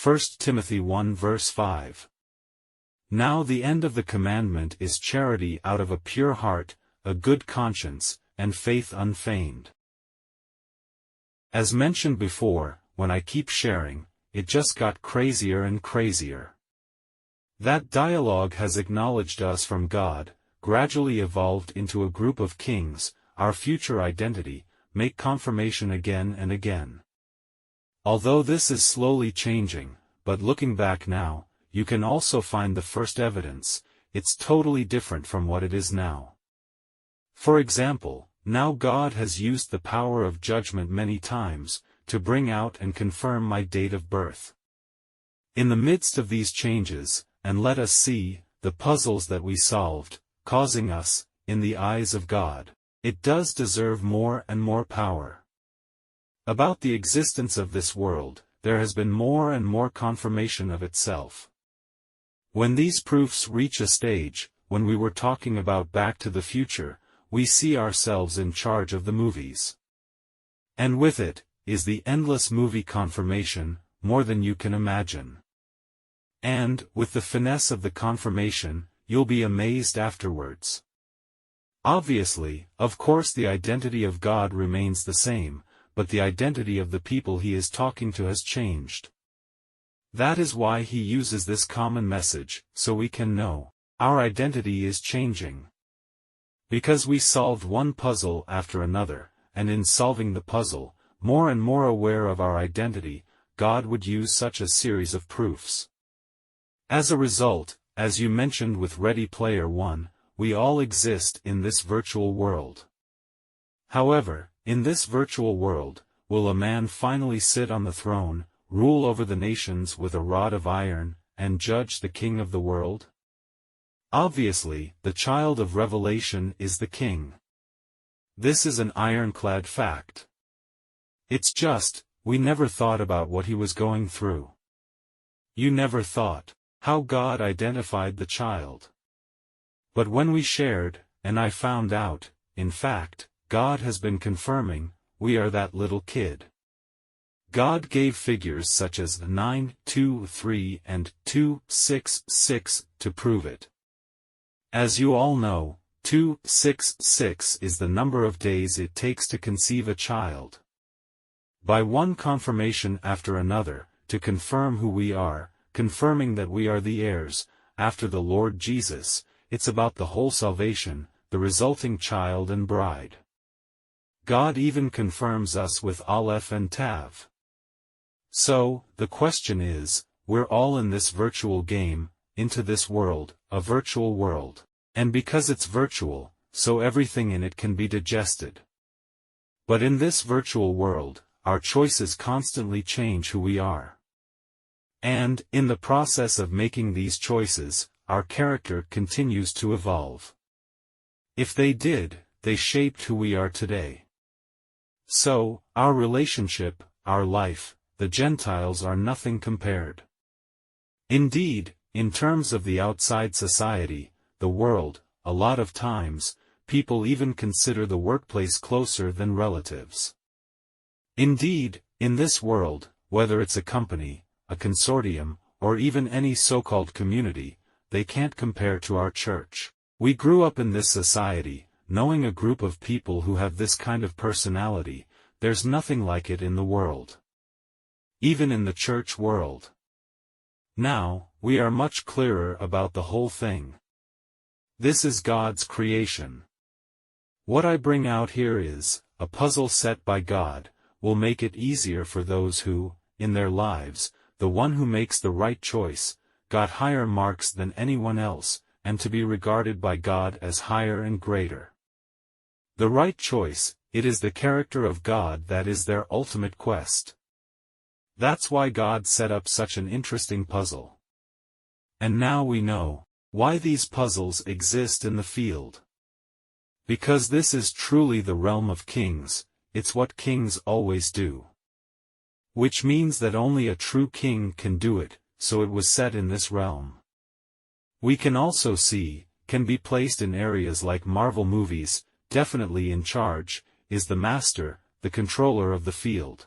1 Timothy 1 verse 5. Now the end of the commandment is charity out of a pure heart, a good conscience, and faith unfeigned. As mentioned before, when I keep sharing, it just got crazier and crazier. That dialogue has acknowledged us from God, gradually evolved into a group of kings, our future identity, make confirmation again and again. Although this is slowly changing, but looking back now, you can also find the first evidence, it's totally different from what it is now. For example, now God has used the power of judgment many times, to bring out and confirm my date of birth. In the midst of these changes, and let us see, the puzzles that we solved, causing us, in the eyes of God, it does deserve more and more power. About the existence of this world, there has been more and more confirmation of itself. When these proofs reach a stage, when we were talking about Back to the Future, we see ourselves in charge of the movies. And with it, is the endless movie confirmation, more than you can imagine. And, with the finesse of the confirmation, you'll be amazed afterwards. Obviously, of course the identity of God remains the same, but the identity of the people he is talking to has changed. That is why he uses this common message, so we can know, our identity is changing. Because we solved one puzzle after another, and in solving the puzzle, more and more aware of our identity, God would use such a series of proofs. As a result, as you mentioned with Ready Player One, we all exist in this virtual world. However, in this virtual world, will a man finally sit on the throne, rule over the nations with a rod of iron, and judge the king of the world? Obviously, the child of Revelation is the king. This is an ironclad fact. It's just, we never thought about what he was going through. You never thought, how God identified the child. But when we shared, and I found out, in fact, God has been confirming, we are that little kid. God gave figures such as 9, 2, 3 and 2, 6, 6 to prove it. As you all know, 2, 6, 6 is the number of days it takes to conceive a child. By one confirmation after another, to confirm who we are, confirming that we are the heirs, after the Lord Jesus, it's about the whole salvation, the resulting child and bride. God even confirms us with Aleph and Tav. So, the question is, we're all in this virtual game, into this world, a virtual world. And because it's virtual, so everything in it can be digested. But in this virtual world, our choices constantly change who we are. And, in the process of making these choices, our character continues to evolve. If they did, they shaped who we are today. So, our relationship, our life, the Gentiles are nothing compared. Indeed, in terms of the outside society, the world, a lot of times, people even consider the workplace closer than relatives. Indeed, in this world, whether it's a company, a consortium, or even any so-called community, they can't compare to our church. We grew up in this society, knowing a group of people who have this kind of personality, there's nothing like it in the world. Even in the church world. Now, we are much clearer about the whole thing. This is God's creation. What I bring out here is, a puzzle set by God, will make it easier for those who, in their lives, the one who makes the right choice, got higher marks than anyone else, and to be regarded by God as higher and greater. The right choice, it is the character of God that is their ultimate quest. That's why God set up such an interesting puzzle. And now we know why these puzzles exist in the field. Because this is truly the realm of kings, it's what kings always do. Which means that only a true king can do it, so it was set in this realm. We can also see, can be placed in areas like Marvel movies, definitely in charge, is the master, the controller of the field.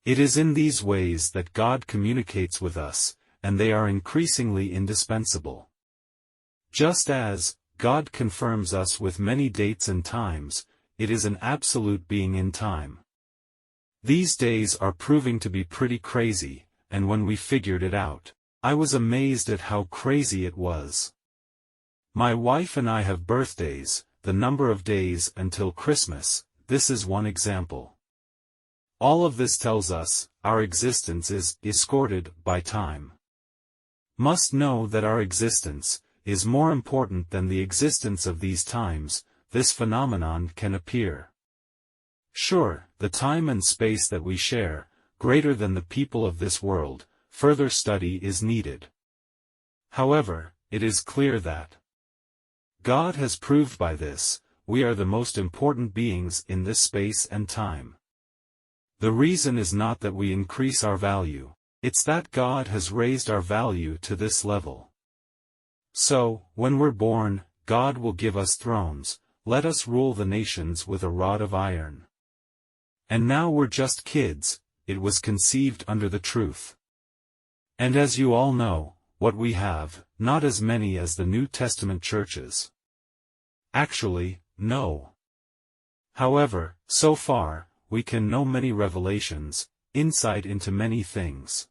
It is in these ways that God communicates with us, and they are increasingly indispensable. Just as God confirms us with many dates and times, it is an absolute being in time. These days are proving to be pretty crazy, and when we figured it out, I was amazed at how crazy it was. My wife and I have birthdays, the number of days until Christmas. This is one example. All of this tells us, our existence is escorted by time. Must know that our existence is more important than the existence of these times. This phenomenon can appear. Sure, the time and space that we share, greater than the people of this world, further study is needed. However, it is clear that God has proved by this, we are the most important beings in this space and time. The reason is not that we increase our value, it's that God has raised our value to this level. So, when we're born, God will give us thrones, let us rule the nations with a rod of iron. And now we're just kids, it was conceived under the truth. And as you all know, what we have, not as many as the New Testament churches. Actually, no. However, so far, we can know many revelations, insight into many things.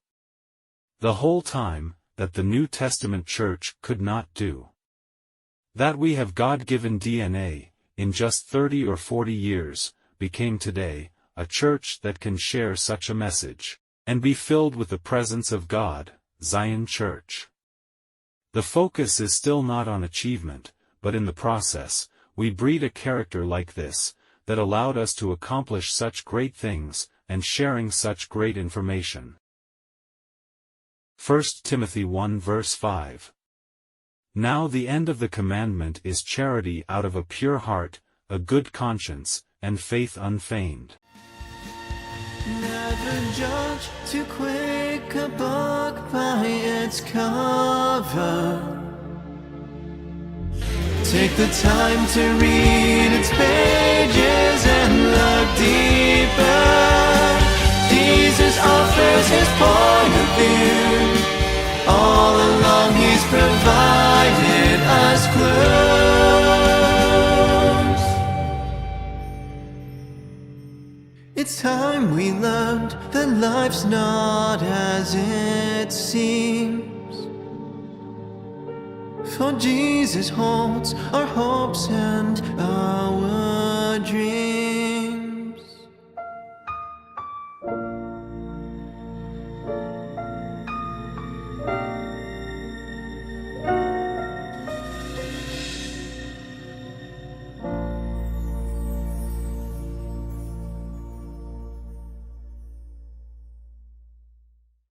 The whole time, that the New Testament church could not do. That we have God-given DNA, in just 30 or 40 years, became today, a church that can share such a message, and be filled with the presence of God, Zion Church. The focus is still not on achievement, but in the process, we breed a character like this, that allowed us to accomplish such great things, and sharing such great information. 1 Timothy 1 verse 5. Now the end of the commandment is charity out of a pure heart, a good conscience, and faith unfeigned. Never judge too quick a book by its cover. Take the time to read its pages and look deeper. Jesus offers his point of view. All along he's provided us clues. It's time we learned that life's not as it seems. For Jesus holds our hopes and our